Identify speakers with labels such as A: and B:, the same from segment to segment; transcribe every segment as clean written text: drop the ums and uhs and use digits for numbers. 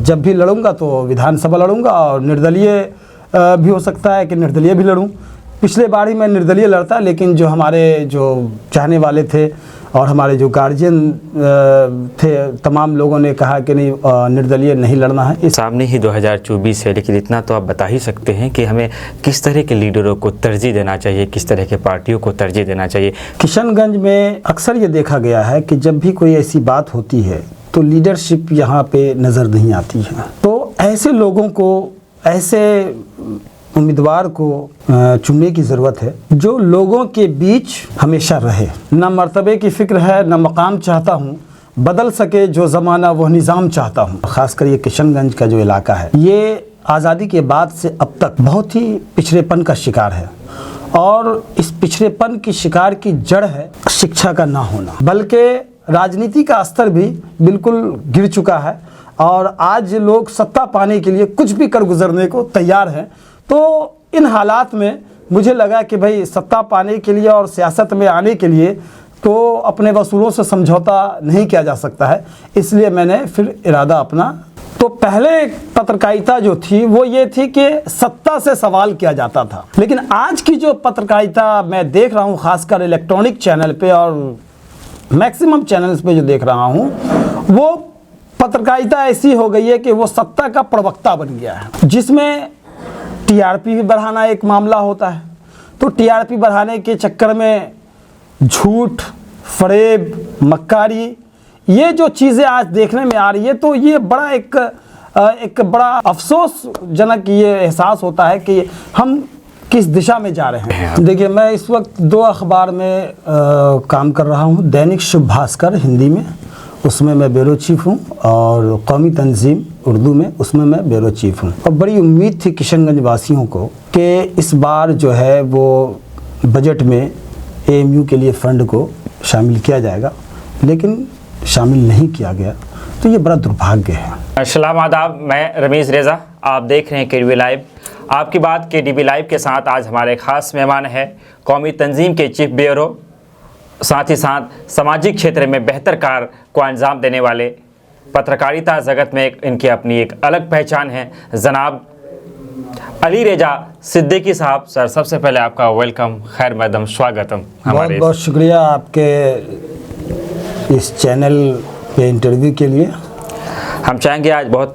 A: जब भी लड़ूंगा तो विधानसभा लड़ूंगा और निर्दलीय भी हो सकता है कि निर्दलीय भी लड़ूं। पिछले बार ही मैं निर्दलीय लड़ता, लेकिन जो हमारे जो चाहने वाले थे और हमारे जो गार्जियन थे, तमाम लोगों ने कहा कि नहीं, निर्दलीय नहीं लड़ना है।
B: इस सामने ही 2024 है, लेकिन इतना तो आप बता ही सकते हैं कि हमें किस तरह के लीडरों को तरजीह देना चाहिए, किस तरह के पार्टियों को तरजीह देना चाहिए।
A: किशनगंज में अक्सर ये देखा गया है कि जब भी कोई ऐसी बात होती है तो लीडरशिप यहाँ पे नज़र नहीं आती है। तो ऐसे लोगों को, ऐसे उम्मीदवार को चुनने की ज़रूरत है जो लोगों के बीच हमेशा रहे। न मर्तबे की फ़िक्र है, न मकाम चाहता हूँ, बदल सके जो ज़माना वह निज़ाम चाहता हूँ। ख़ासकर ये किशनगंज का जो इलाका है, ये आज़ादी के बाद से अब तक बहुत ही पिछड़ेपन का शिकार है, और इस पिछड़ेपन की शिकार की जड़ है शिक्षा का ना होना, बल्कि राजनीति का स्तर भी बिल्कुल गिर चुका है और आज लोग सत्ता पाने के लिए कुछ भी कर गुजरने को तैयार हैं। तो इन हालात में मुझे लगा कि भाई सत्ता पाने के लिए और सियासत में आने के लिए तो अपने वसूलों से समझौता नहीं किया जा सकता है, इसलिए मैंने फिर इरादा अपना। तो पहले पत्रकारिता जो थी वो ये थी कि सत्ता से सवाल किया जाता था, लेकिन आज की जो पत्रकारिता मैं देख रहा हूँ, ख़ासकर इलेक्ट्रॉनिक चैनल पे और मैक्सिमम चैनल्स पे जो देख रहा हूँ, वो पत्रकारिता ऐसी हो गई है कि वो सत्ता का प्रवक्ता बन गया है, जिसमें टीआरपी भी बढ़ाना एक मामला होता है। तो टीआरपी बढ़ाने के चक्कर में झूठ, फरेब, मक्कारी, ये जो चीज़ें आज देखने में आ रही है, तो ये बड़ा एक बड़ा अफसोसजनक ये एहसास होता है कि हम किस दिशा में जा रहे हैं। देखिए, मैं इस वक्त 2 अखबार में काम कर रहा हूँ। दैनिक शुभ भास्कर हिंदी में, उसमें मैं ब्यूरो चीफ हूँ, और कौमी तंजीम उर्दू में, उसमें मैं ब्यूरो चीफ हूँ। और बड़ी उम्मीद थी किशनगंज वासियों को कि इस बार जो है वो बजट में एएमयू के लिए फ़ंड को शामिल किया जाएगा, लेकिन शामिल नहीं किया गया, तो ये बड़ा दुर्भाग्य है।
B: अस्सलाम आदाब, मैं रमीज़ रेज़ा, आप देख रहे हैं केडीबी लाइव। आपकी बात केडीबी लाइव के साथ आज हमारे ख़ास मेहमान हैं कौमी तंजीम के चीफ ब्यूरो, साथ ही साथ सामाजिक क्षेत्र में बेहतर कार्य को अंजाम देने वाले, पत्रकारिता जगत में इनकी अपनी एक अलग पहचान है, जनाब अली रेजा सिद्दीकी साहब। सर, सबसे पहले आपका वेलकम, खैर मकदम, स्वागतम हमारे।
A: बहुत बहुत शुक्रिया आपके इस चैनल पे इंटरव्यू के लिए।
B: हम चाहेंगे आज बहुत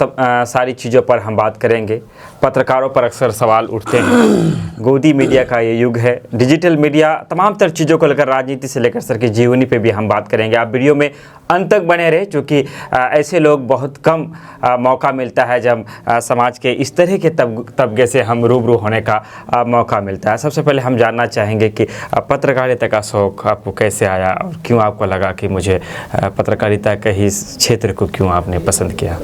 B: सारी चीज़ों पर हम बात करेंगे। पत्रकारों पर अक्सर सवाल उठते हैं, गोदी मीडिया का ये युग है, डिजिटल मीडिया, तमाम तर चीज़ों को लेकर, राजनीति से लेकर सर की जीवनी पे भी हम बात करेंगे। आप वीडियो में अंत तक बने रहे, क्योंकि ऐसे लोग बहुत कम मौका मिलता है जब समाज के इस तरह के तबके से हम रूबरू होने का मौका मिलता है। सबसे पहले हम जानना चाहेंगे कि पत्रकारिता का शौक़ आपको कैसे आया और क्यों आपको लगा कि मुझे पत्रकारिता के ही क्षेत्र को क्यों आपने पसंद किया?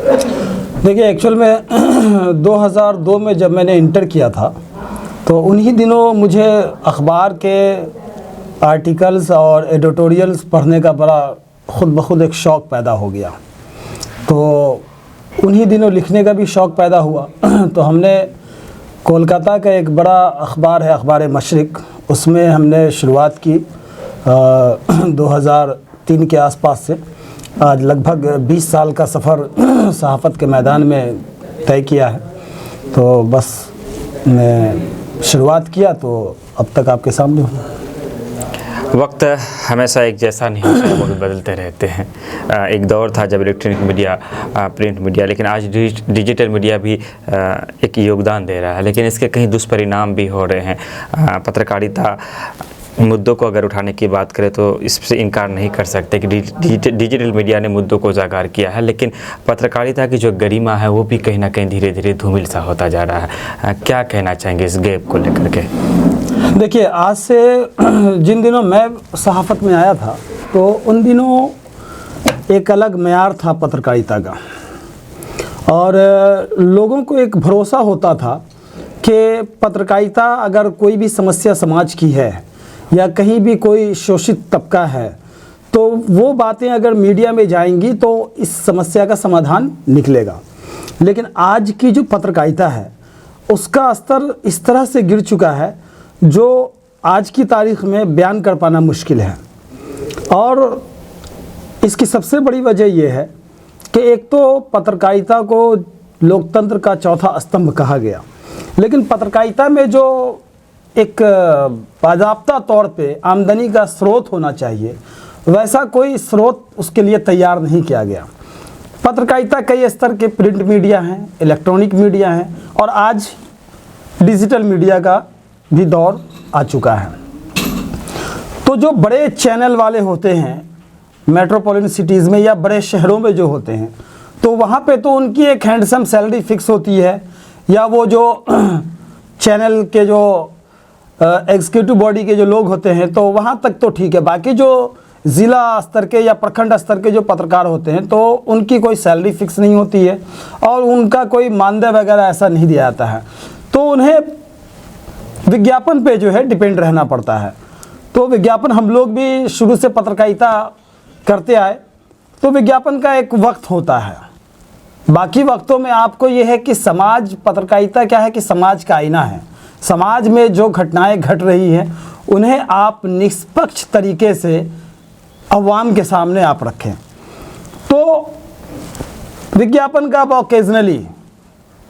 A: देखिए, एक्चुअल में 2002 में जब मैंने इंटर किया था, तो उन्हीं दिनों मुझे अखबार के आर्टिकल्स और एडिटोरियल्स पढ़ने का बड़ा खुद ब खुद एक शौक़ पैदा हो गया। तो उन्हीं दिनों लिखने का भी शौक़ पैदा हुआ। तो हमने कोलकाता का एक बड़ा अखबार है, अखबार मशरिक, उसमें हमने शुरुआत की 2003 के आसपास से। आज लगभग 20 साल का सफ़र सहाफ़त के मैदान में तय किया है। तो बस मैं शुरुआत किया तो अब तक आपके सामने हूँ।
B: वक्त हमेशा एक जैसा नहीं होता, वो भी बदलते रहते हैं। एक दौर था जब इलेक्ट्रॉनिक मीडिया, प्रिंट मीडिया, लेकिन आज डिजिटल मीडिया भी एक योगदान दे रहा है, लेकिन इसके कहीं दुष्परिणाम भी हो रहे हैं। पत्रकारिता मुद्दों को अगर उठाने की बात करें तो इससे इनकार नहीं कर सकते कि डिजिटल मीडिया ने मुद्दों को उजागर किया है, लेकिन पत्रकारिता की जो गरिमा है वो भी कहीं ना कहीं धीरे धीरे धूमिल सा होता जा रहा है। क्या कहना चाहेंगे इस गैप को लेकर के?
A: देखिए, आज से जिन दिनों मैं सहाफ़त में आया था, तो उन दिनों एक अलग मेयार था पत्रकारिता का, और लोगों को एक भरोसा होता था कि पत्रकारिता अगर कोई भी समस्या समाज की है या कहीं भी कोई शोषित तबका है, तो वो बातें अगर मीडिया में जाएंगी तो इस समस्या का समाधान निकलेगा। लेकिन आज की जो पत्रकारिता है उसका स्तर इस तरह से गिर चुका है जो आज की तारीख़ में बयान कर पाना मुश्किल है। और इसकी सबसे बड़ी वजह यह है कि एक तो पत्रकारिता को लोकतंत्र का चौथा स्तंभ कहा गया। लेकिन पत्रकारिता में जो एक बाज़ाब्ता तौर पे आमदनी का स्रोत होना चाहिए, वैसा कोई स्रोत उसके लिए तैयार नहीं किया गया। पत्रकारिता कई स्तर के प्रिंट मीडिया हैं, इलेक्ट्रॉनिक मीडिया हैं और आज डिजिटल मीडिया का भी दौर आ चुका है। तो जो बड़े चैनल वाले होते हैं मेट्रोपॉलिटन सिटीज़ में या बड़े शहरों में जो होते हैं, तो वहाँ पे तो उनकी एक हैंडसम सैलरी फिक्स होती है, या वो जो चैनल के जो एग्जीक्यूटिव बॉडी के जो लोग होते हैं तो वहाँ तक तो ठीक है। बाकी जो ज़िला स्तर के या प्रखंड स्तर के जो पत्रकार होते हैं तो उनकी कोई सैलरी फिक्स नहीं होती है और उनका कोई मानदेय वगैरह ऐसा नहीं दिया जाता है, तो उन्हें विज्ञापन पे जो है डिपेंड रहना पड़ता है। तो विज्ञापन हम लोग भी शुरू से पत्रकारिता करते आए, तो विज्ञापन का एक वक्त होता है। बाकी वक्तों में आपको ये है कि समाज, पत्रकारिता क्या है कि समाज का आईना है। समाज में जो घटनाएं घट रही हैं उन्हें आप निष्पक्ष तरीके से अवाम के सामने आप रखें। तो विज्ञापन का अब ओकेजनली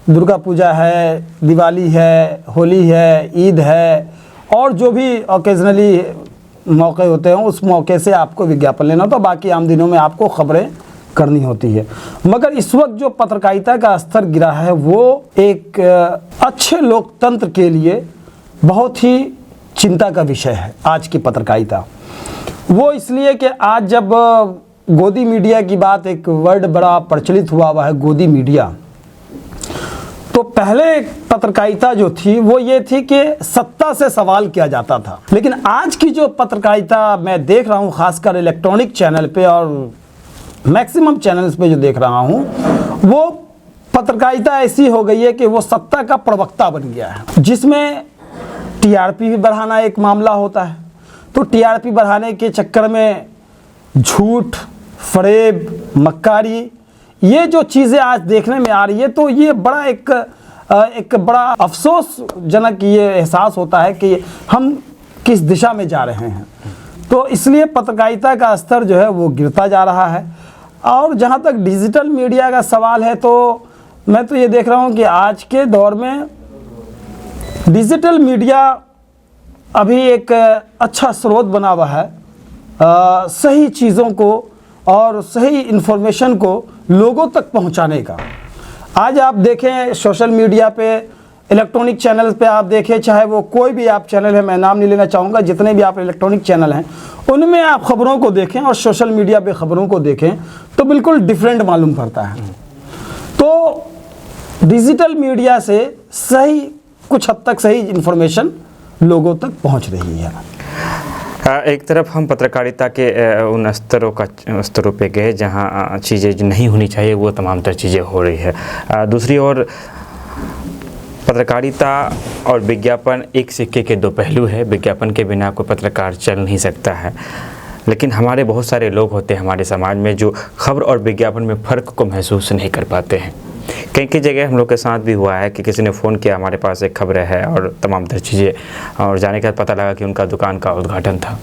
A: दुर्गा पूजा है, दिवाली है, होली है, ईद है और जो भी ओकेजनली मौके होते हैं उस मौके से आपको विज्ञापन लेना होता है। बाकी आम दिनों में आपको खबरें करनी होती है। मगर इस वक्त जो पत्रकारिता का स्तर गिरा है वो एक अच्छे लोकतंत्र के लिए बहुत ही चिंता का विषय है। आज की पत्रकारिता वो इसलिए कि आज जब गोदी मीडिया की बात, एक वर्ड बड़ा प्रचलित हुआ है गोदी मीडिया, तो पहले पत्रकारिता जो थी वो ये थी कि सत्ता से सवाल किया जाता था। लेकिन आज की जो पत्रकारिता मैं देख रहा हूँ, खासकर इलेक्ट्रॉनिक चैनल पे और मैक्सिमम चैनल्स पे जो देख रहा हूँ, वो पत्रकारिता ऐसी हो गई है कि वो सत्ता का प्रवक्ता बन गया है, जिसमें टीआरपी भी बढ़ाना एक मामला होता है। तो टीआरपी बढ़ाने के चक्कर में झूठ, फरेब, मक्कारी, ये जो चीज़ें आज देखने में आ रही है, तो ये बड़ा एक बड़ा अफसोसजनक ये एहसास होता है कि हम किस दिशा में जा रहे हैं। तो इसलिए पत्रकारिता का स्तर जो है वो गिरता जा रहा है। और जहाँ तक डिजिटल मीडिया का सवाल है, तो मैं तो ये देख रहा हूँ कि आज के दौर में डिजिटल मीडिया अभी एक अच्छा स्रोत बना हुआ है सही चीज़ों को और सही इन्फॉर्मेशन को लोगों तक पहुंचाने का। आज आप देखें सोशल मीडिया पे, इलेक्ट्रॉनिक चैनल पे आप देखें, चाहे वो कोई भी आप चैनल है, मैं नाम नहीं लेना चाहूँगा, जितने भी आप इलेक्ट्रॉनिक चैनल हैं उनमें आप ख़बरों को देखें और सोशल मीडिया पे ख़बरों को देखें तो बिल्कुल डिफरेंट मालूम पड़ता है। तो डिजिटल मीडिया से सही, कुछ हद तक सही इन्फॉर्मेशन लोगों तक पहुँच रही है।
B: एक तरफ हम पत्रकारिता के उन स्तरों पे गए जहाँ चीज़ें जो नहीं होनी चाहिए वो तमाम तर चीज़ें हो रही है। दूसरी ओर पत्रकारिता और विज्ञापन एक सिक्के के दो पहलू है। विज्ञापन के बिना कोई पत्रकार चल नहीं सकता है। लेकिन हमारे बहुत सारे लोग होते हैं हमारे समाज में जो खबर और विज्ञापन में फ़र्क को महसूस नहीं कर पाते हैं। कई कई जगह हम लोग के साथ भी हुआ है कि किसी ने फ़ोन किया, हमारे पास एक खबर है और तमाम तर चीज़ें, और जाने के बाद पता लगा कि उनका दुकान का उद्घाटन था।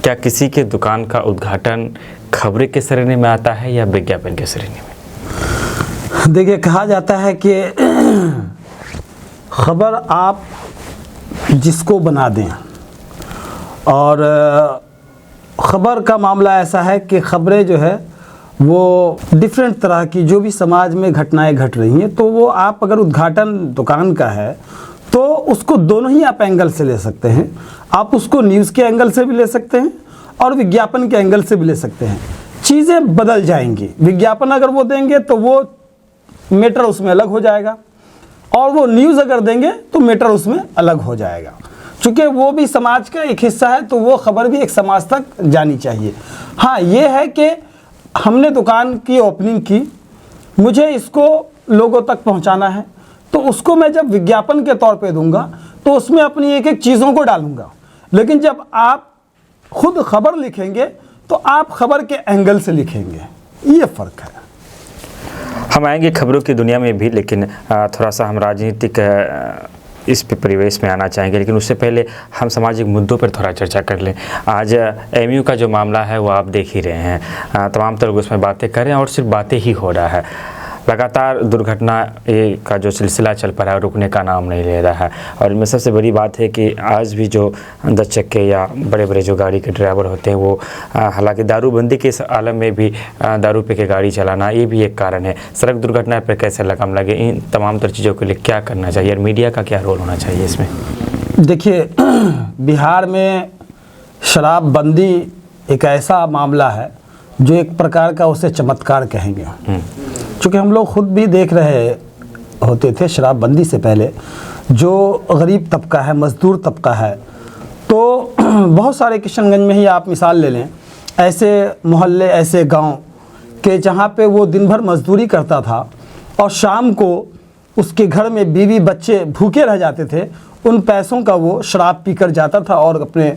B: क्या किसी के दुकान का उद्घाटन खबरें के श्रेणी में आता है या विज्ञापन के श्रेणी में?
A: देखिए, कहा जाता है कि खबर आप जिसको बना दें, और ख़बर का मामला ऐसा है कि ख़बरें जो है वो डिफरेंट तरह की जो भी समाज में घटनाएं घट रही हैं, तो वो आप अगर उद्घाटन दुकान का है तो उसको दोनों ही आप एंगल से ले सकते हैं। आप उसको न्यूज़ के एंगल से भी ले सकते हैं और विज्ञापन के एंगल से भी ले सकते हैं। चीज़ें बदल जाएंगी। विज्ञापन अगर वो देंगे तो वो मैटर उसमें अलग हो जाएगा, और वो न्यूज़ अगर देंगे तो मैटर उसमें अलग हो जाएगा। चूँकि वो भी समाज का एक हिस्सा है तो वो खबर भी एक समाज तक जानी चाहिए। हाँ, ये है कि हमने दुकान की ओपनिंग की, मुझे इसको लोगों तक पहुंचाना है, तो उसको मैं जब विज्ञापन के तौर पे दूंगा तो उसमें अपनी एक एक चीज़ों को डालूंगा। लेकिन जब आप खुद खबर लिखेंगे तो आप खबर के एंगल से लिखेंगे, ये फ़र्क है।
B: हम आएंगे खबरों की दुनिया में भी, लेकिन थोड़ा सा हम राजनीतिक इस परिवेश में आना चाहेंगे। लेकिन उससे पहले हम सामाजिक मुद्दों पर थोड़ा चर्चा कर लें। आज एमयू का जो मामला है वो आप देख ही रहे हैं, तमाम तरह उसमें बातें कर रहे हैं और सिर्फ बातें ही हो रहा है। लगातार दुर्घटना ये का जो सिलसिला चल पड़ा है रुकने का नाम नहीं ले रहा है। और इनमें सबसे बड़ी बात है कि आज भी जो 10 चक्के या बड़े बड़े जो गाड़ी के ड्राइवर होते हैं वो हालांकि दारूबंदी के इस आलम में भी दारू पी के गाड़ी चलाना ये भी एक कारण है। सड़क दुर्घटना पर कैसे लगाम लगे, इन तमाम तर चीज़ों के लिए क्या करना चाहिए और मीडिया का क्या रोल होना चाहिए इसमें? देखिए,
A: बिहार में शराबबंदी एक ऐसा मामला है जो एक प्रकार का उसे चमत्कार कहेंगे। चूँकि हम लोग खुद भी देख रहे होते थे शराबबंदी से पहले, जो गरीब तबका है, मज़दूर तबका है, तो बहुत सारे किशनगंज में ही आप मिसाल ले लें, ऐसे मोहल्ले, ऐसे गांव के जहां पे वो दिन भर मजदूरी करता था और शाम को उसके घर में बीवी बच्चे भूखे रह जाते थे। उन पैसों का वो शराब पीकर जाता था और अपने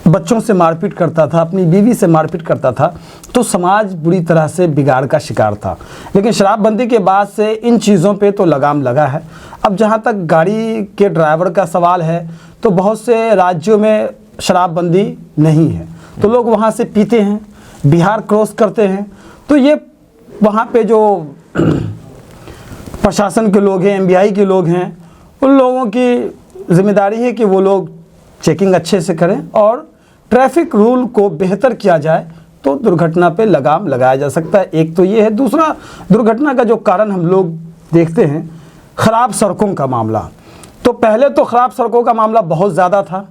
A: बच्चों से मारपीट करता था, अपनी बीवी से मारपीट करता था। तो समाज बुरी तरह से बिगाड़ का शिकार था। लेकिन शराबबंदी के बाद से इन चीज़ों पे तो लगाम लगा है। अब जहाँ तक गाड़ी के ड्राइवर का सवाल है, तो बहुत से राज्यों में शराबबंदी नहीं है, तो लोग वहाँ से पीते हैं, बिहार क्रॉस करते हैं। तो ये वहाँ पे जो प्रशासन के लोग हैं, MBI के लोग हैं, उन लोगों की जिम्मेदारी है कि वो लोग चेकिंग अच्छे से करें और ट्रैफिक रूल को बेहतर किया जाए, तो दुर्घटना पे लगाम लगाया जा सकता है। एक तो ये है। दूसरा, दुर्घटना का जो कारण हम लोग देखते हैं, ख़राब सड़कों का मामला। तो पहले तो ख़राब सड़कों का मामला बहुत ज़्यादा था,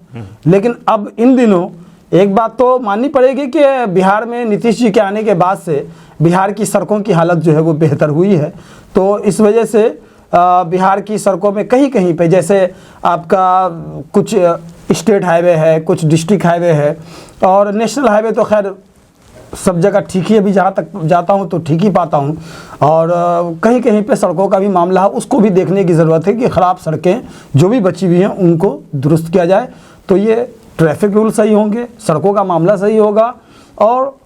A: लेकिन अब इन दिनों एक बात तो माननी पड़ेगी कि बिहार में नीतीश जी के आने के बाद से बिहार की सड़कों की हालत जो है वो बेहतर हुई है। तो इस वजह से बिहार की सड़कों में कहीं कहीं पे, जैसे आपका कुछ स्टेट हाईवे है, कुछ डिस्ट्रिक्ट हाईवे है और नेशनल हाईवे तो खैर सब जगह ठीक ही, अभी जहाँ तक जाता हूँ तो ठीक ही पाता हूँ। और कहीं कहीं पे सड़कों का भी मामला है, उसको भी देखने की ज़रूरत है कि ख़राब सड़कें जो भी बची हुई हैं उनको दुरुस्त किया जाए, तो ये ट्रैफिक रूल सही होंगे, सड़कों का मामला सही होगा और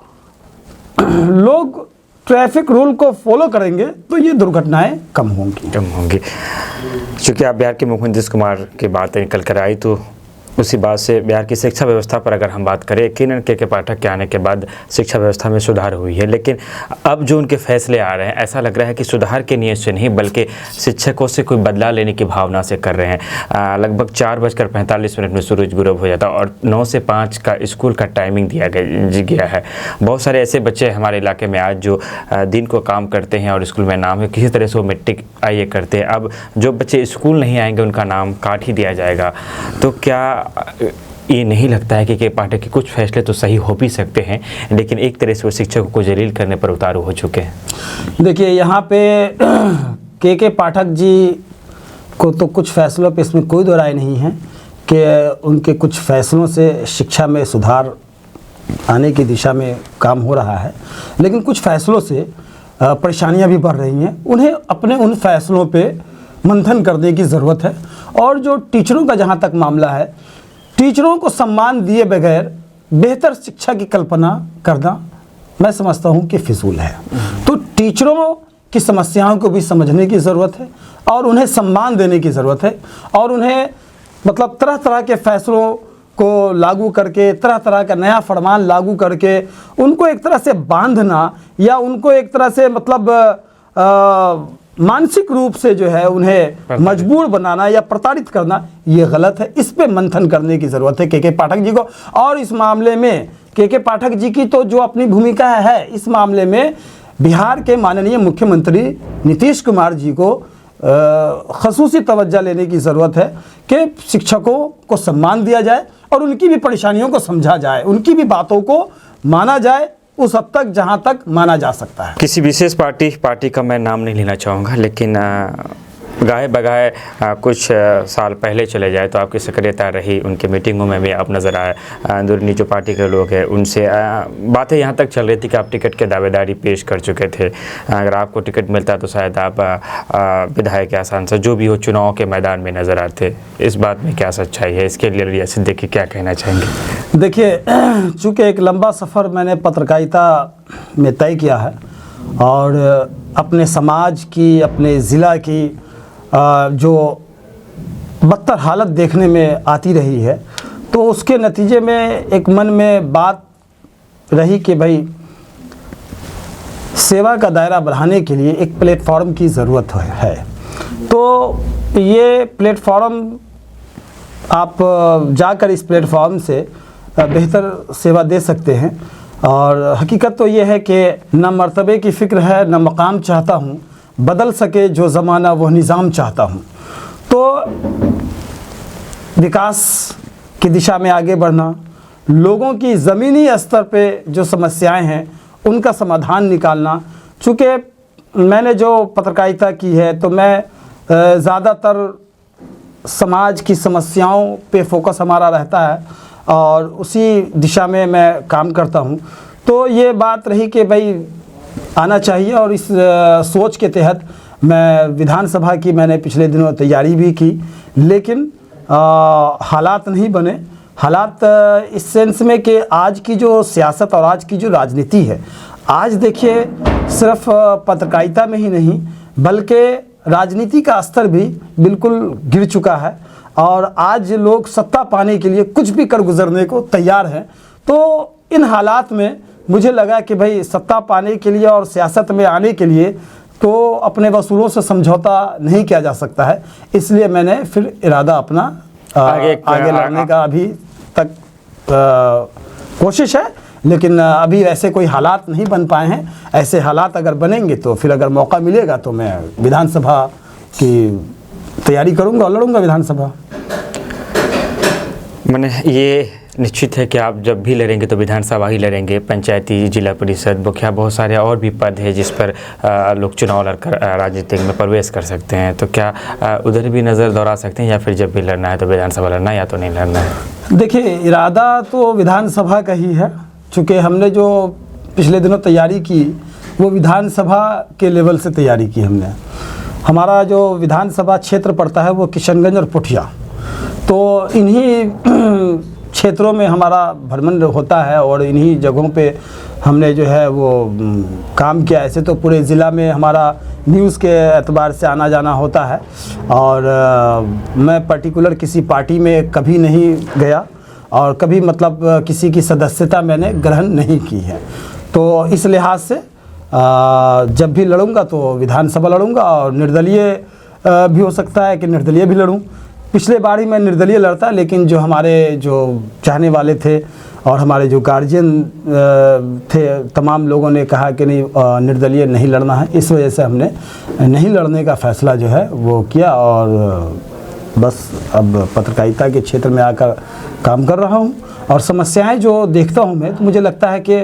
A: लोग ट्रैफिक रूल को फॉलो करेंगे तो ये दुर्घटनाएं कम होंगी।
B: चूँकि आप बिहार के मुख्यमंत्री नीतीश कुमार की बात निकल कर आई, तो उसी बात से बिहार की शिक्षा व्यवस्था पर अगर हम बात करें, यकीनन के पाठक के आने के बाद शिक्षा व्यवस्था में सुधार हुई है, लेकिन अब जो उनके फैसले आ रहे हैं, ऐसा लग रहा है कि सुधार के नीयत से नहीं बल्कि शिक्षकों से कोई बदला लेने की भावना से कर रहे हैं। लगभग 4:45 में सूरज गुरूब हो जाता और 9 से 5 का स्कूल का टाइमिंग दिया गया है। बहुत सारे ऐसे बच्चे हमारे इलाके में आज जो दिन को काम करते हैं और स्कूल में नाम है, किसी तरह से वो मैट्रिक IE करते हैं। अब जो बच्चे स्कूल नहीं आएंगे उनका नाम काट ही दिया जाएगा। तो क्या ये नहीं लगता है कि पाठक के कुछ फैसले तो सही हो भी सकते हैं, लेकिन एक तरह से वो शिक्षकों को जलील करने पर उतारू हो चुके हैं?
A: देखिए, यहाँ पे के पाठक जी को तो कुछ फैसलों पे इसमें कोई दो राय नहीं है कि उनके कुछ फैसलों से शिक्षा में सुधार आने की दिशा में काम हो रहा है, लेकिन कुछ फैसलों से परेशानियाँ भी बढ़ रही हैं। उन्हें अपने उन फैसलों पे मंथन करने की ज़रूरत है। और जो टीचरों का जहाँ तक मामला है, टीचरों को सम्मान दिए बगैर बेहतर शिक्षा की कल्पना करना मैं समझता हूँ कि फिजूल है। तो टीचरों की समस्याओं को भी समझने की ज़रूरत है और उन्हें सम्मान देने की ज़रूरत है और उन्हें मतलब तरह तरह के फैसलों को लागू करके, तरह तरह का नया फरमान लागू करके उनको एक तरह से बांधना या उनको एक तरह से मतलब मानसिक रूप से जो है उन्हें मजबूर बनाना या प्रताड़ित करना, ये गलत है। इस पे मंथन करने की ज़रूरत है के पाठक जी को। और इस मामले में के पाठक जी की तो जो अपनी भूमिका है, इस मामले में बिहार के माननीय मुख्यमंत्री नीतीश कुमार जी को ख़ुसूसी तवज्जो लेने की ज़रूरत है कि शिक्षकों को सम्मान दिया जाए और उनकी भी परेशानियों को समझा जाए, उनकी भी बातों को माना जाए उस हद तक जहां तक माना जा सकता है।
B: किसी विशेष पार्टी का मैं नाम नहीं लेना चाहूँगा, लेकिन गाहे बगाहे कुछ साल पहले चले जाए तो आपकी सक्रियता रही, उनके मीटिंगों में भी आप नज़र आए। अंदरूनी जो पार्टी के लोग हैं उनसे बातें यहाँ तक चल रही थी कि आप टिकट के दावेदारी पेश कर चुके थे। अगर आपको टिकट मिलता तो शायद आप विधायक या सांसद जो भी हो चुनाव के मैदान में नज़र आते। इस बात में क्या सच्चाई है? इसके लिए रिया सिद्दीकी क्या कहना चाहेंगे?
A: देखिए, चूँकि एक लंबा सफ़र मैंने पत्रकारिता में तय किया है और अपने समाज की, अपने ज़िला की जो बदतर हालत देखने में आती रही है, तो उसके नतीजे में एक मन में बात रही कि भाई सेवा का दायरा बढ़ाने के लिए एक प्लेटफॉर्म की ज़रूरत है। तो ये प्लेटफॉर्म आप जाकर इस प्लेटफॉर्म से बेहतर सेवा दे सकते हैं। और हकीकत तो ये है कि न मर्तबे की फ़िक्र है न मकाम चाहता हूँ, बदल सके जो ज़माना वह निज़ाम चाहता हूँ। तो विकास की दिशा में आगे बढ़ना, लोगों की ज़मीनी स्तर पे जो समस्याएं हैं उनका समाधान निकालना। चूँकि मैंने जो पत्रकारिता की है तो मैं ज़्यादातर समाज की समस्याओं पे फोकस हमारा रहता है और उसी दिशा में मैं काम करता हूँ। तो ये बात रही कि भाई आना चाहिए, और इस सोच के तहत मैं विधानसभा की मैंने पिछले दिनों तैयारी भी की, लेकिन हालात नहीं बने। हालात इस सेंस में कि आज की जो सियासत और आज की जो राजनीति है, आज देखिए सिर्फ पत्रकारिता में ही नहीं बल्कि राजनीति का स्तर भी बिल्कुल गिर चुका है और आज लोग सत्ता पाने के लिए कुछ भी कर गुजरने को तैयार हैं। तो इन हालात में मुझे लगा कि भाई सत्ता पाने के लिए और सियासत में आने के लिए तो अपने वसूलों से समझौता नहीं किया जा सकता है, इसलिए मैंने फिर इरादा अपना आगे लड़ने का अभी तक कोशिश है, लेकिन अभी ऐसे कोई हालात नहीं बन पाए हैं। ऐसे हालात अगर बनेंगे तो फिर अगर मौका मिलेगा तो मैं विधानसभा की तैयारी करूंगा और लड़ूंगा विधानसभा।
B: मैंने ये निश्चित है कि आप जब भी लड़ेंगे तो विधानसभा ही लड़ेंगे। पंचायती, जिला परिषद, मुखिया, बहुत सारे और भी पद हैं जिस पर लोग चुनाव लड़कर राजनीतिक में प्रवेश कर सकते हैं। तो क्या उधर भी नज़र दौड़ा सकते हैं या फिर जब भी लड़ना है तो विधानसभा लड़ना है या तो नहीं लड़ना है?
A: देखिए, इरादा तो विधानसभा का ही है, चूँकि हमने जो पिछले दिनों तैयारी की वो विधानसभा के लेवल से तैयारी की हमने। हमारा जो विधानसभा क्षेत्र पड़ता है वो किशनगंज और पुठिया, तो इन्हीं क्षेत्रों में हमारा भ्रमण होता है और इन्हीं जगहों पे हमने जो है वो काम किया। ऐसे तो पूरे ज़िला में हमारा न्यूज़ के एतबार से आना जाना होता है और मैं पर्टिकुलर किसी पार्टी में कभी नहीं गया और कभी मतलब किसी की सदस्यता मैंने ग्रहण नहीं की है। तो इस लिहाज से जब भी लड़ूंगा तो विधानसभा लड़ूंगा और निर्दलीय भी हो सकता है कि निर्दलीय भी लड़ूं। पिछले बार ही मैं निर्दलीय लड़ता, लेकिन जो हमारे जो चाहने वाले थे और हमारे जो गार्जियन थे तमाम लोगों ने कहा कि नहीं निर्दलीय नहीं लड़ना है, इस वजह से हमने नहीं लड़ने का फ़ैसला जो है वो किया और बस अब पत्रकारिता के क्षेत्र में आकर काम कर रहा हूँ। और समस्याएं जो देखता हूँ मैं, तो मुझे लगता है कि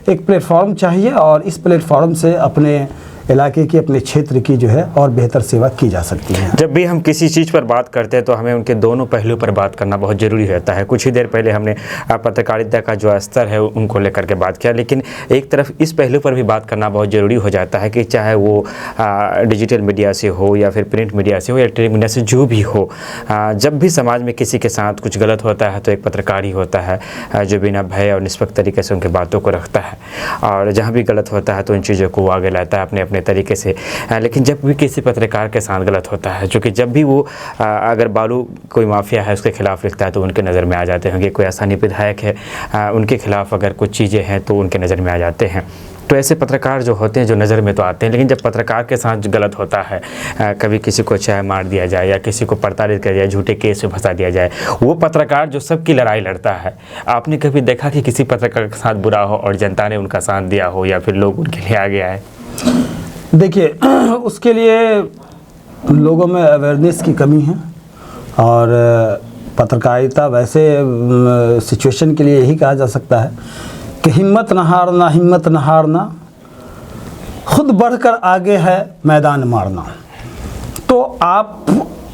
A: एक प्लेटफॉर्म चाहिए और इस प्लेटफॉर्म से अपने इलाके की, अपने क्षेत्र की जो है और बेहतर सेवा की जा सकती है।
B: जब भी हम किसी चीज़ पर बात करते हैं तो हमें उनके दोनों पहलू पर बात करना बहुत ज़रूरी होता है। कुछ ही देर पहले हमने पत्रकारिता का जो स्तर है उनको लेकर के बात किया, लेकिन एक तरफ इस पहलू पर भी बात करना बहुत ज़रूरी हो जाता है कि चाहे वो डिजिटल मीडिया से हो या फिर प्रिंट मीडिया से हो या इलेक्ट्रॉनिक मीडिया से जो भी हो, जब भी समाज में किसी के साथ कुछ गलत होता है तो एक पत्रकार ही होता है जो बिना भय और निष्पक्ष तरीके से उनकी बातों को रखता है और जहाँ भी गलत होता है तो उन चीज़ों को आगे लाता है अपने तरीके से। लेकिन जब भी किसी पत्रकार के साथ गलत होता है, जो कि जब भी वो अगर बालू कोई माफिया है उसके खिलाफ लिखता है तो उनके नज़र में आ जाते हैं, कि कोई आसानी विधायक है उनके खिलाफ अगर कुछ चीज़ें हैं तो उनके नज़र में आ जाते हैं। तो ऐसे पत्रकार जो होते हैं जो नज़र में तो आते हैं, लेकिन जब पत्रकार के साथ गलत होता है, कभी किसी को चाहे मार दिया जाए या किसी को प्रताड़ित कर दिया, झूठे केस में फंसा दिया जाए, वो पत्रकार जो सबकी लड़ाई लड़ता है, आपने कभी देखा कि किसी पत्रकार के साथ बुरा हो और जनता ने उनका साथ दिया हो या फिर लोग उनके लिए आगे आए?
A: देखिए, उसके लिए लोगों में अवेयरनेस की कमी है और पत्रकारिता वैसे सिचुएशन के लिए यही कहा जा सकता है कि हिम्मत न हारना, हिम्मत न हारना, खुद बढ़कर आगे है मैदान मारना। तो आप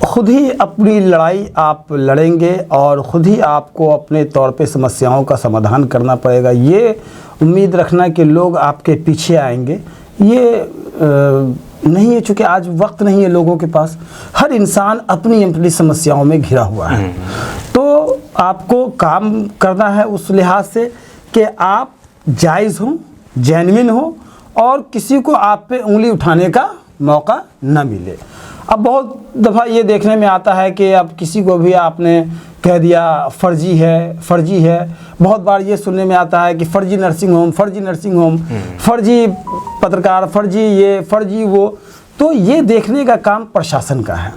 A: खुद ही अपनी लड़ाई आप लड़ेंगे और ख़ुद ही आपको अपने तौर पे समस्याओं का समाधान करना पड़ेगा। ये उम्मीद रखना कि लोग आपके पीछे आएंगे, ये नहीं है, चूँकि आज वक्त नहीं है लोगों के पास। हर इंसान अपनी अपनी समस्याओं में घिरा हुआ है, तो आपको काम करना है उस लिहाज से कि आप जायज़ हो, जेन्युइन हो और किसी को आप पे उंगली उठाने का मौका न मिले। अब बहुत दफ़ा ये देखने में आता है कि अब किसी को भी आपने कह दिया फर्जी है। बहुत बार ये सुनने में आता है कि फर्जी नर्सिंग होम, फर्जी पत्रकार, फर्जी वो। तो ये देखने का काम प्रशासन का है।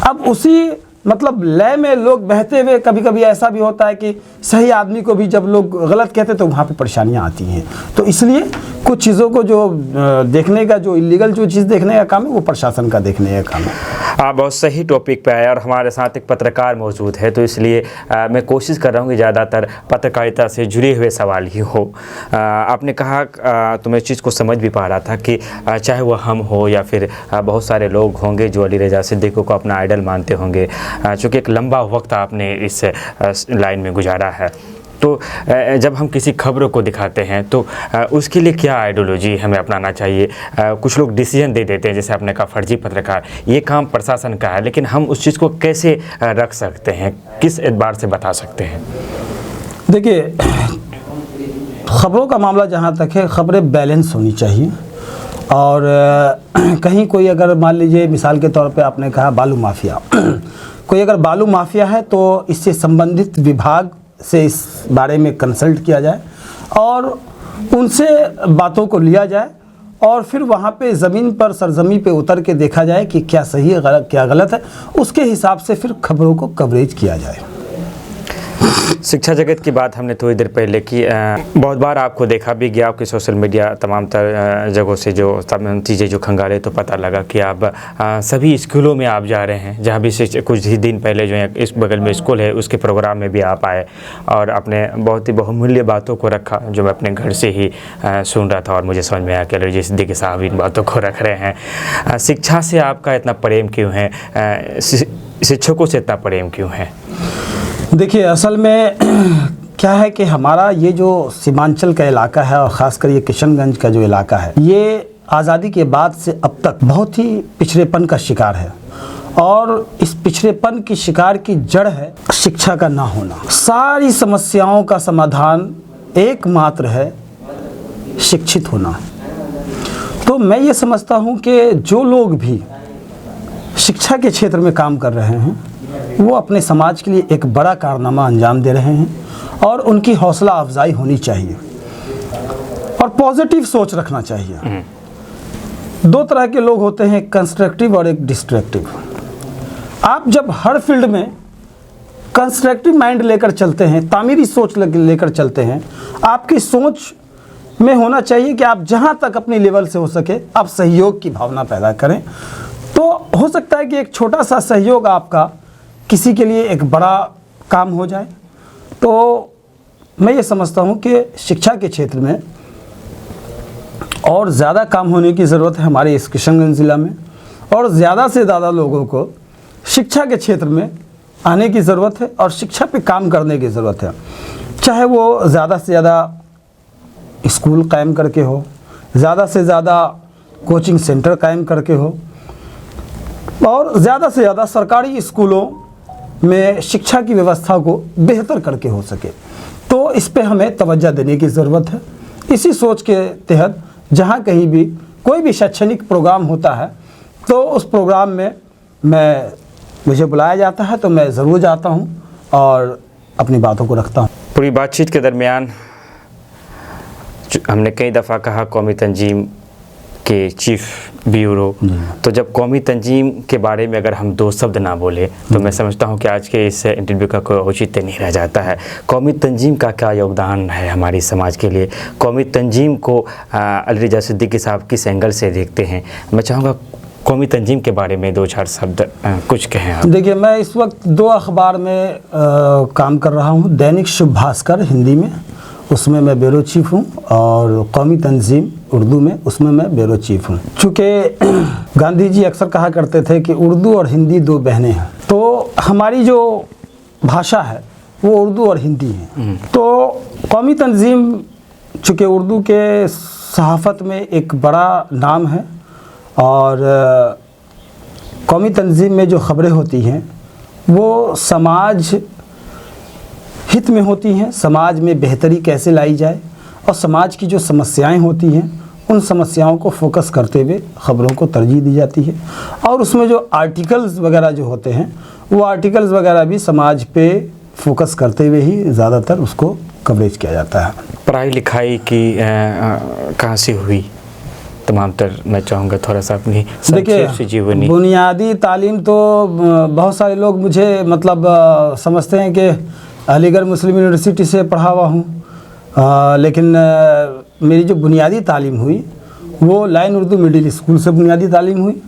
A: अब उसी मतलब लय में लोग बहते हुए कभी कभी ऐसा भी होता है कि सही आदमी को भी जब लोग गलत कहते तो वहाँ पे परेशानियाँ आती हैं। तो इसलिए कुछ चीज़ों को जो देखने का, जो इलीगल जो चीज़ देखने का काम है, वो प्रशासन का देखने का काम है।
B: आप बहुत सही टॉपिक पे आए और हमारे साथ एक पत्रकार मौजूद है, तो इसलिए मैं कोशिश कर रहा हूँ कि ज़्यादातर पत्रकारिता से जुड़े हुए सवाल ही हो। आपने कहा तो मैं इस चीज़ को समझ भी पा रहा था कि चाहे वो हम हो या फिर बहुत सारे लोग होंगे जो अली रज़ा सिद्दीकी को अपना आइडल मानते होंगे, चूँकि एक लंबा वक्त आपने इस लाइन में गुजारा है। तो जब हम किसी खबरों को दिखाते हैं तो उसके लिए क्या आइडियोलॉजी हमें अपनाना चाहिए? कुछ लोग डिसीजन दे देते हैं, जैसे आपने कहा फर्जी पत्रकार, ये काम प्रशासन का है, लेकिन हम उस चीज़ को कैसे रख सकते हैं, किस एतबार से बता सकते हैं?
A: देखिए, खबरों का मामला जहाँ तक है, खबरें बैलेंस होनी चाहिए। और कहीं कोई अगर मान लीजिए मिसाल के तौर पे आपने कहा बालू माफिया, कोई अगर बालू माफिया है तो इससे संबंधित विभाग से इस बारे में कंसल्ट किया जाए और उनसे बातों को लिया जाए और फिर वहाँ पे ज़मीन पर सरजमी पे उतर के देखा जाए कि क्या सही है, क्या गलत है। उसके हिसाब से फिर खबरों को कवरेज किया जाए।
B: शिक्षा जगत की बात हमने थोड़ी देर पहले की। बहुत बार आपको देखा भी गया, आपके सोशल मीडिया तमाम जगहों से जो चीज़ें जो खंगाले तो पता लगा कि आप सभी स्कूलों में आप जा रहे हैं। जहाँ भी कुछ ही दिन पहले जो है इस बगल में स्कूल है, उसके प्रोग्राम में भी आप आए और आपने बहुत ही बहुमूल्य बातों को रखा जो मैं अपने घर से ही सुन रहा था और मुझे समझ में आया कि अली सिद्दीकी साहब इन बातों को रख रहे हैं। शिक्षा से आपका इतना प्रेम क्यों है? शिक्षकों से इतना प्रेम क्यों है?
A: देखिए, असल में क्या है कि हमारा ये जो सीमांचल का इलाका है और ख़ासकर ये किशनगंज का जो इलाका है, ये आज़ादी के बाद से अब तक बहुत ही पिछड़ेपन का शिकार है। और इस पिछड़ेपन की शिकार की जड़ है शिक्षा का ना होना। सारी समस्याओं का समाधान एकमात्र है शिक्षित होना। तो मैं ये समझता हूँ कि जो लोग भी शिक्षा के क्षेत्र में काम कर रहे हैं वो अपने समाज के लिए एक बड़ा कारनामा अंजाम दे रहे हैं और उनकी हौसला अफजाई होनी चाहिए और पॉजिटिव सोच रखना चाहिए। दो तरह के लोग होते हैं, कंस्ट्रक्टिव और एक डिस्ट्रक्टिव। आप जब हर फील्ड में कंस्ट्रक्टिव माइंड लेकर चलते हैं, तामीरी सोच लेकर चलते हैं, आपकी सोच में होना चाहिए कि आप जहां तक अपनी लेवल से हो सके आप सहयोग की भावना पैदा करें। तो हो सकता है कि एक छोटा सा सहयोग आपका किसी के लिए एक बड़ा काम हो जाए। तो मैं ये समझता हूँ कि शिक्षा के क्षेत्र में और ज़्यादा काम होने की ज़रूरत है हमारे इस किशनगंज ज़िला में, और ज़्यादा से ज़्यादा लोगों को शिक्षा के क्षेत्र में आने की ज़रूरत है और शिक्षा पे काम करने की ज़रूरत है। चाहे वो ज़्यादा से ज़्यादा स्कूल कायम करके हो, ज़्यादा से ज़्यादा कोचिंग सेंटर कायम करके हो, और ज़्यादा से ज़्यादा सरकारी स्कूलों में शिक्षा की व्यवस्था को बेहतर करके हो सके। तो इस पे हमें तवज्जो देने की ज़रूरत है। इसी सोच के तहत जहाँ कहीं भी कोई भी शैक्षणिक प्रोग्राम होता है तो उस प्रोग्राम में मुझे बुलाया जाता है तो मैं ज़रूर जाता हूँ और अपनी बातों को रखता हूँ।
B: पूरी बातचीत के दरमियान हमने कई दफ़ा कहा कौमी तंजीम के चीफ ब्यूरो, तो जब कौमी तंजीम के बारे में अगर हम दो शब्द ना बोले तो मैं समझता हूँ कि आज के इस इंटरव्यू का कोई औचित्य नहीं रह जाता है। कौमी तंजीम का क्या योगदान है हमारी समाज के लिए? कौमी तंजीम को अली रज़ा सिद्दीकी साहब किस एंगल से देखते हैं? मैं चाहूँगा कौमी तंजीम के बारे में दो चार शब्द कुछ कहें आप।
A: देखिए, मैं इस वक्त दो अखबार में काम कर रहा हूँ। दैनिक शुभ भास्कर हिंदी में, उसमें मैं ब्यूरो चीफ हूँ, और कौमी तंजीम उर्दू में, उसमें मैं ब्यूरो चीफ हूँ। चूँकि गांधी जी अक्सर कहा करते थे कि उर्दू और हिंदी दो बहनें हैं, तो हमारी जो भाषा है वो उर्दू और हिंदी है। तो कौमी तंजीम चूँकि उर्दू के सहाफ़त में एक बड़ा नाम है और कौमी तंजीम में जो ख़बरें होती हैं वो समाज हित में होती हैं, समाज में बेहतरी कैसे लाई जाए और समाज की जो समस्याएं होती हैं उन समस्याओं को फोकस करते हुए ख़बरों को तरजीह दी जाती है। और उसमें जो आर्टिकल्स वगैरह जो होते हैं वो आर्टिकल्स वगैरह भी समाज पे फोकस करते हुए ही ज़्यादातर उसको कवरेज किया जाता है।
B: पढ़ाई लिखाई की कहाँ से हुई? तमाम तर मैं चाहूँगा थोड़ा सा अपनी संक्षेप से जीवनी।
A: बुनियादी तालीम तो बहुत सारे लोग मुझे मतलब समझते हैं कि अलीगढ़ मुस्लिम यूनिवर्सिटी से पढ़ा हुआ हूँ, लेकिन मेरी जो बुनियादी तालीम हुई वो लाइन उर्दू मिडिल स्कूल से बुनियादी तालीम हुई,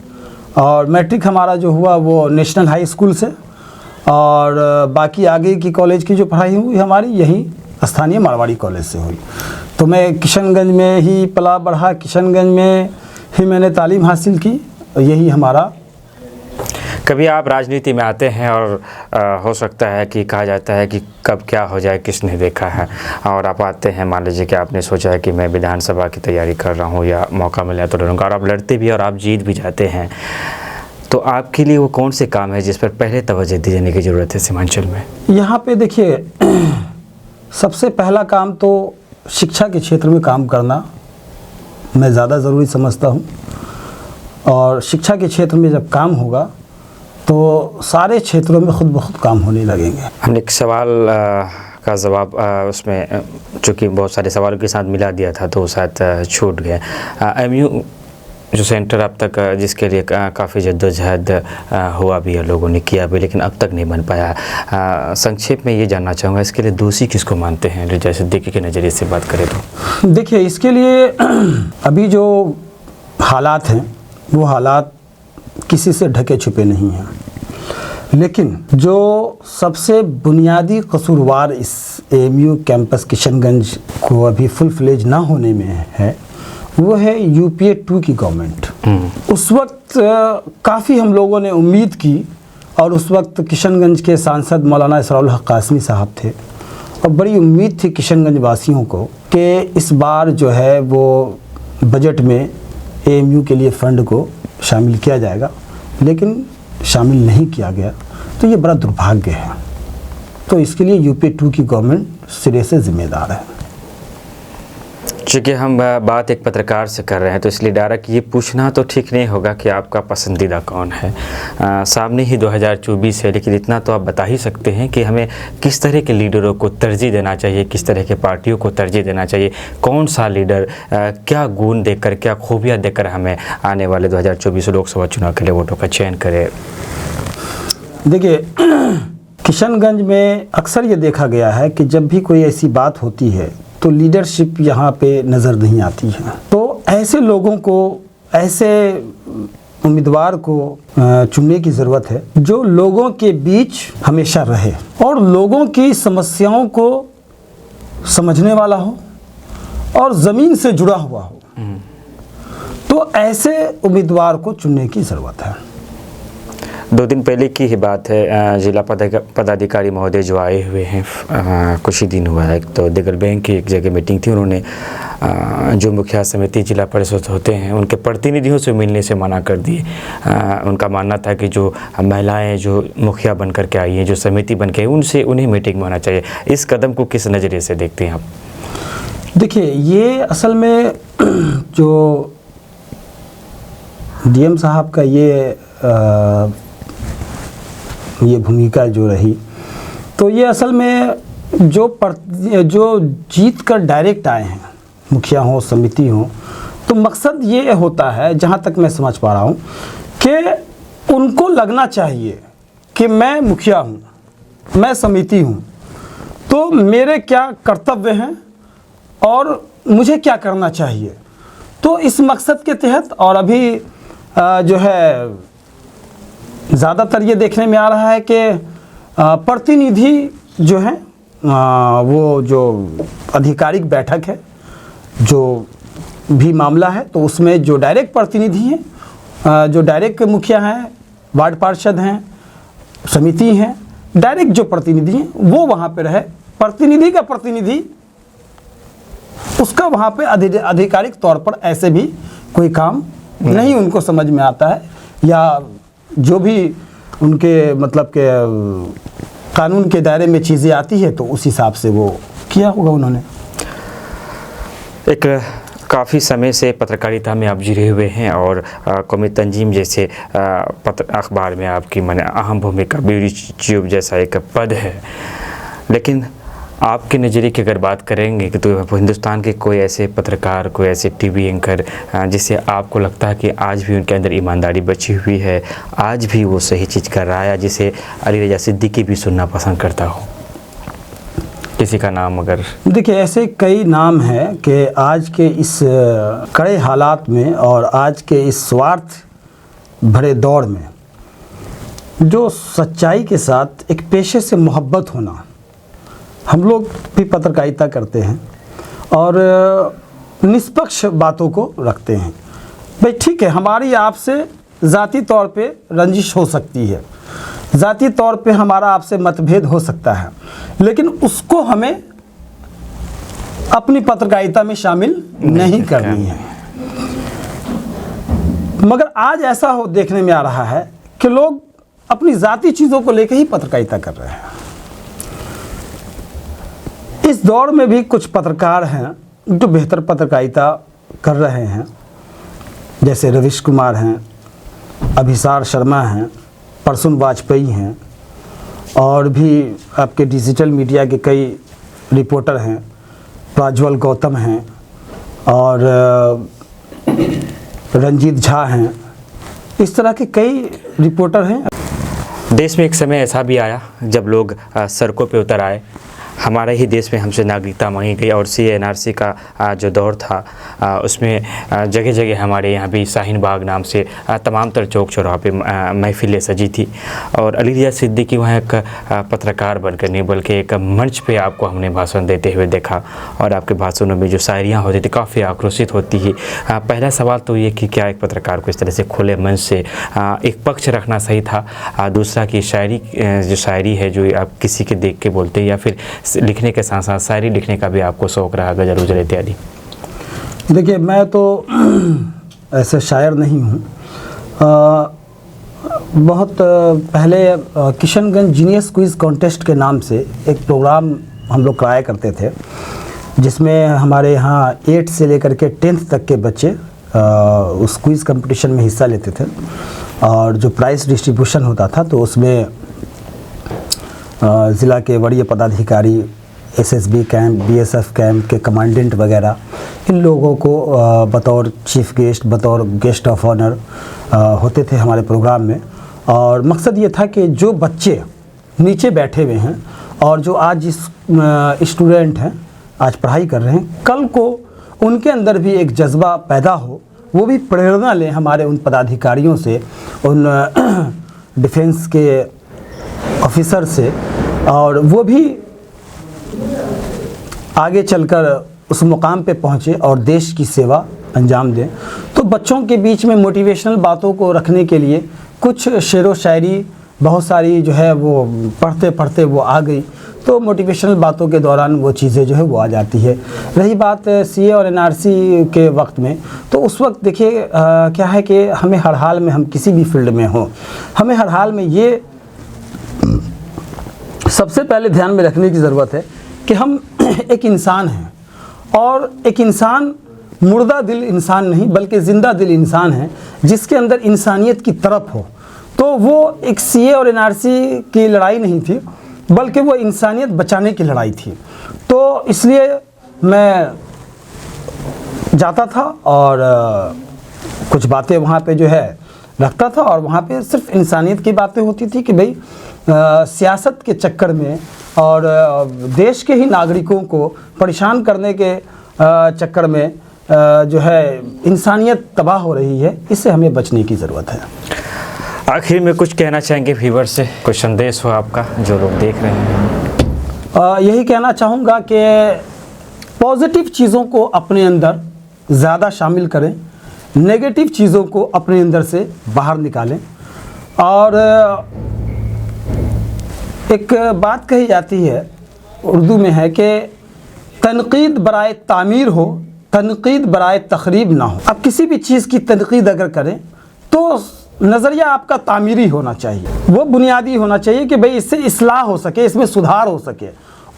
A: और मैट्रिक हमारा जो हुआ वो नेशनल हाई स्कूल से, और बाकी आगे की कॉलेज की जो पढ़ाई हुई हमारी यही स्थानीय मारवाड़ी कॉलेज से हुई। तो मैं किशनगंज में ही पला बढ़ा, किशनगंज में ही मैंने तालीम हासिल की, यही हमारा।
B: कभी आप राजनीति में आते हैं और हो सकता है कि कहा जाता है कि कब क्या हो जाए किसने देखा है, और आप आते हैं, मान लीजिए कि आपने सोचा है कि मैं विधानसभा की तैयारी कर रहा हूँ या मौका मिला तो लड़ूंगा, और आप लड़ते भी और आप जीत भी जाते हैं, तो आपके लिए वो कौन से काम है जिस पर पहले तवज्जो दी जाने की ज़रूरत है सीमांचल में?
A: यहाँ पे देखिए, सबसे पहला काम तो शिक्षा के क्षेत्र में काम करना मैं ज़्यादा ज़रूरी समझता हूँ, और शिक्षा के क्षेत्र में जब काम होगा तो सारे क्षेत्रों में खुद ब खुद काम होने लगेंगे।
B: हमने एक सवाल का जवाब उसमें चूँकि बहुत सारे सवालों के साथ मिला दिया था तो शायद छूट गया। एमयू जो सेंटर अब तक जिसके लिए काफ़ी जद्दोजहद हुआ भी है, लोगों ने किया भी, लेकिन अब तक नहीं बन पाया। संक्षेप में ये जानना चाहूँगा, इसके लिए दोषी किसको मानते हैं, जैसे देखिए के नज़रिए से बात करें तो?
A: देखिए, इसके लिए अभी जो हालात हैं वो हालात किसी से ढके छुपे नहीं हैं, लेकिन जो सबसे बुनियादी कसूरवार इस एएमयू कैंपस किशनगंज को अभी फुल फ्लेज ना होने में है वो है यूपीए 2 की गवर्नमेंट। उस वक्त काफ़ी हम लोगों ने उम्मीद की, और उस वक्त किशनगंज के सांसद मौलाना इसरारुल हक कासमी साहब थे, और बड़ी उम्मीद थी किशनगंज वासियों को कि इस बार जो है वो बजट में एएमयू के लिए फ़ंड को शामिल किया जाएगा, लेकिन शामिल नहीं किया गया। तो ये बड़ा दुर्भाग्य है। तो इसके लिए यूपीए 2 की गवर्नमेंट सिरे से ज़िम्मेदार है।
B: चूँकि हम बात एक पत्रकार से कर रहे हैं तो इसलिए डायरेक्ट ये पूछना तो ठीक नहीं होगा कि आपका पसंदीदा कौन है। सामने ही 2024 है, लेकिन इतना तो आप बता ही सकते हैं कि हमें किस तरह के लीडरों को तरजीह देना चाहिए, किस तरह के पार्टियों को तरजीह देना चाहिए, कौन सा लीडर क्या गुण देकर, क्या खूबियाँ देकर हमें आने वाले 2024 लोकसभा चुनाव के लिए वोटों का चयन करे।
A: देखिए, किशनगंज में अक्सर ये देखा गया है कि जब भी कोई ऐसी बात होती है तो लीडरशिप यहाँ पे नज़र नहीं आती है। तो ऐसे लोगों को, ऐसे उम्मीदवार को चुनने की ज़रूरत है जो लोगों के बीच हमेशा रहे और लोगों की समस्याओं को समझने वाला हो और ज़मीन से जुड़ा हुआ हो। तो ऐसे उम्मीदवार को चुनने की ज़रूरत है।
B: 2 दिन पहले की ही बात है, जिला पदाधिकारी महोदय जो आए हुए हैं, कुछ ही दिन हुआ है, तो दिगर बैंक की एक जगह मीटिंग थी, उन्होंने जो मुखिया समिति जिला परिषद होते हैं उनके प्रतिनिधियों से मिलने से मना कर दिए। उनका मानना था कि जो महिलाएं जो मुखिया बन कर के आई हैं, जो समिति बन के आई, उनसे उन्हें मीटिंग में होना चाहिए। इस कदम को किस नज़रिए से देखते हैं आप?
A: देखिए, ये असल में जो डीएम साहब का ये भूमिका जो रही, तो ये असल में जो जीत कर डायरेक्ट आए हैं, मुखिया हो, समिति हो, तो मकसद ये होता है, जहाँ तक मैं समझ पा रहा हूँ, कि उनको लगना चाहिए कि मैं मुखिया हूँ, मैं समिति हूँ, तो मेरे क्या कर्तव्य हैं और मुझे क्या करना चाहिए। तो इस मकसद के तहत, और अभी जो है ज़्यादातर ये देखने में आ रहा है कि प्रतिनिधि जो है वो जो आधिकारिक बैठक है, जो भी मामला है, तो उसमें जो डायरेक्ट प्रतिनिधि हैं, जो डायरेक्ट मुखिया हैं, वार्ड पार्षद हैं, समिति हैं, डायरेक्ट जो प्रतिनिधि हैं वो वहाँ पे रहे। प्रतिनिधि का प्रतिनिधि उसका वहाँ पे आधिकारिक तौर पर ऐसे भी कोई काम नहीं उनको समझ में आता है, या जो भी उनके मतलब के कानून के दायरे में चीज़ें आती है तो उस हिसाब से वो किया होगा उन्होंने।
B: एक काफ़ी समय से पत्रकारिता में आप जुड़े हुए हैं और कौमी तंजीम जैसे अखबार में आपकी माने अहम भूमिका, ब्यूरो चीफ जैसा एक पद है। लेकिन आपके नज़रिए की अगर बात करेंगे कि तो हिंदुस्तान के कोई ऐसे पत्रकार, कोई ऐसे टीवी एंकर जिससे आपको लगता है कि आज भी उनके अंदर ईमानदारी बची हुई है, आज भी वो सही चीज़ कर रहा है, जिसे अली रज़ा सिद्दीकी भी सुनना पसंद करता हो, किसी का नाम अगर?
A: देखिए, ऐसे कई नाम हैं कि आज के इस कड़े हालात में और आज के इस स्वार्थ भरे दौर में जो सच्चाई के साथ एक पेशे से मोहब्बत होना, हम लोग भी पत्रकारिता करते हैं और निष्पक्ष बातों को रखते हैं। भाई ठीक है, हमारी आपसे ज़ाती तौर पे रंजिश हो सकती है, ज़ाती तौर पे हमारा आपसे मतभेद हो सकता है, लेकिन उसको हमें अपनी पत्रकारिता में शामिल नहीं करनी है। मगर आज ऐसा हो देखने में आ रहा है कि लोग अपनी ज़ाती चीज़ों को लेकर ही पत्रकारिता कर रहे हैं। इस दौर में भी कुछ पत्रकार हैं जो बेहतर पत्रकारिता कर रहे हैं, जैसे रवीश कुमार हैं, अभिसार शर्मा हैं, प्रसून वाजपेयी हैं, और भी आपके डिजिटल मीडिया के कई रिपोर्टर हैं, प्राज्वल गौतम हैं और रंजीत झा हैं। इस तरह के कई रिपोर्टर हैं।
B: देश में एक समय ऐसा भी आया जब लोग सड़कों पे उतर आए, हमारे ही देश में हमसे नागरिकता मांगी गई और CA/NRC का जो दौर था उसमें जगह जगह हमारे यहाँ भी शाहीन बाग नाम से तमाम तर चौक चौराहे पे महफिलें सजी थी और अली रज़ा सिद्दीकी वहाँ एक पत्रकार बनकर नहीं बल्कि एक मंच पे आपको हमने भाषण देते हुए देखा और आपके भाषणों में जो शायरियाँ होती थी काफ़ी आक्रोशित होती ही। पहला सवाल तो ये कि क्या एक पत्रकार को इस तरह से खुले मंच से एक पक्ष रखना सही था? दूसरा कि जो शायरी है जो आप किसी के देख के बोलते हैं या फिर लिखने के साथ साथ शायरी लिखने का भी आपको शौक़ रहा, गज़ल उजल इत्यादि?
A: देखिए, मैं तो ऐसे शायर नहीं हूँ। बहुत पहले किशनगंज जीनियस क्विज़ कॉन्टेस्ट के नाम से एक प्रोग्राम हम लोग कराया करते थे, जिसमें हमारे यहाँ 8 से लेकर के 10th तक के बच्चे उस क्विज़ कंपटीशन में हिस्सा लेते थे और जो प्राइस डिस्ट्रीब्यूशन होता था तो उसमें ज़िला के वरीय पदाधिकारी, SSB कैंप, BSF कैंप के कमांडेंट वगैरह, इन लोगों को बतौर चीफ गेस्ट, बतौर गेस्ट ऑफ ऑनर होते थे हमारे प्रोग्राम में। और मकसद ये था कि जो बच्चे नीचे बैठे हुए हैं और जो आज स्टूडेंट हैं, आज पढ़ाई कर रहे हैं, कल को उनके अंदर भी एक जज्बा पैदा हो, वो भी प्रेरणा लें हमारे उन पदाधिकारियों से, उन डिफेंस के ऑफिसर से, और वो भी आगे चलकर उस मुकाम पे पहुँचे और देश की सेवा अंजाम दें। तो बच्चों के बीच में मोटिवेशनल बातों को रखने के लिए कुछ शेर व शायरी बहुत सारी जो है वो पढ़ते पढ़ते वो आ गई, तो मोटिवेशनल बातों के दौरान वो चीज़ें जो है वो आ जाती है। रही बात CA और NRC के वक्त में, तो उस वक्त देखिए क्या है कि हमें हर हाल में, हम किसी भी फील्ड में हो, हमें हर हाल में ये सबसे पहले ध्यान में रखने की ज़रूरत है कि हम एक इंसान हैं और एक इंसान मुर्दा दिल इंसान नहीं बल्कि ज़िंदा दिल इंसान है, जिसके अंदर इंसानियत की तरफ हो। तो वो एक CA और NRC की लड़ाई नहीं थी बल्कि वो इंसानियत बचाने की लड़ाई थी। तो इसलिए मैं जाता था और कुछ बातें वहाँ पे जो है रखता था और वहाँ पे सिर्फ इंसानियत की बातें होती थी कि भाई सियासत के चक्कर में और देश के ही नागरिकों को परेशान करने के चक्कर में जो है इंसानियत तबाह हो रही है, इससे हमें बचने की ज़रूरत है।
B: आखिर में कुछ कहना चाहेंगे व्यूअर्स से, कोई संदेश हो आपका जो लोग देख रहे हैं?
A: यही कहना चाहूँगा कि पॉजिटिव चीज़ों को अपने अंदर ज़्यादा शामिल करें, नेगेटिव चीज़ों को अपने अंदर से बाहर निकालें। और एक बात कही जाती है उर्दू में है कि तनकीद बराए तामीर हो, तनकीद बराए तखरीब ना हो। अब किसी भी चीज़ की तनकीद अगर करें तो नज़रिया आपका तामीरी होना चाहिए, वो बुनियादी होना चाहिए कि भाई इससे इस्लाह हो सके, इसमें सुधार हो सके,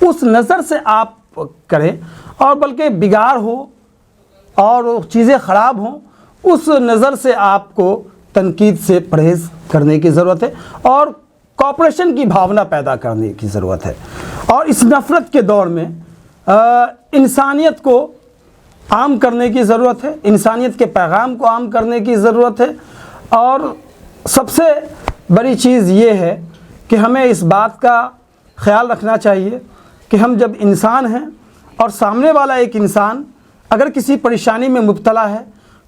A: उस नज़र से आप करें। और बल्कि बिगाड़ हो और चीज़ें ख़राब हों, उस नज़र से आपको तनकीद से परहेज़ करने की ज़रूरत है और कॉपरेशन की भावना पैदा करने की ज़रूरत है। और इस नफ़रत के दौर में इंसानियत को आम करने की ज़रूरत है, इंसानियत के पैगाम को आम करने की ज़रूरत है। और सबसे बड़ी चीज़ ये है कि हमें इस बात का ख्याल रखना चाहिए कि हम जब इंसान हैं और सामने वाला एक इंसान अगर किसी परेशानी में मुब्तला है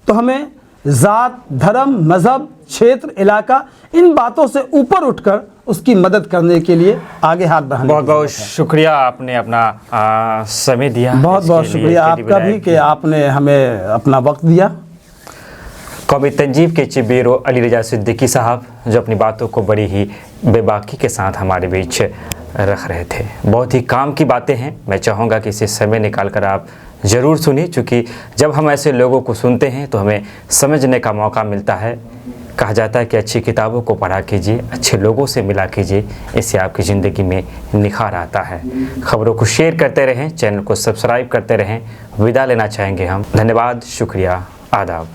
A: तो हमें ज़ात, धर्म, मज़हब, क्षेत्र, इलाका, इन बातों से ऊपर उठकर उसकी मदद करने के लिए आगे हाथ बढ़ाने।
B: बहुत बहुत शुक्रिया, आपने अपना समय दिया।
A: बहुत बहुत शुक्रिया आपका भी कि आपने हमें अपना वक्त दिया।
B: कौमी तंजीब के चीफ ब्यूरो अली रजा सिद्दीकी साहब जो अपनी बातों को बड़ी ही बेबाकी के साथ हमारे बीच रख रहे थे। बहुत ही काम की बातें हैं, मैं चाहूँगा कि इसे समय निकाल कर आप ज़रूर सुनिए, क्योंकि जब हम ऐसे लोगों को सुनते हैं तो हमें समझने का मौका मिलता है। कहा जाता है कि अच्छी किताबों को पढ़ा कीजिए, अच्छे लोगों से मिला कीजिए, इससे आपकी ज़िंदगी में निखार आता है। खबरों को शेयर करते रहें, चैनल को सब्सक्राइब करते रहें। विदा लेना चाहेंगे हम। धन्यवाद, शुक्रिया, आदाब।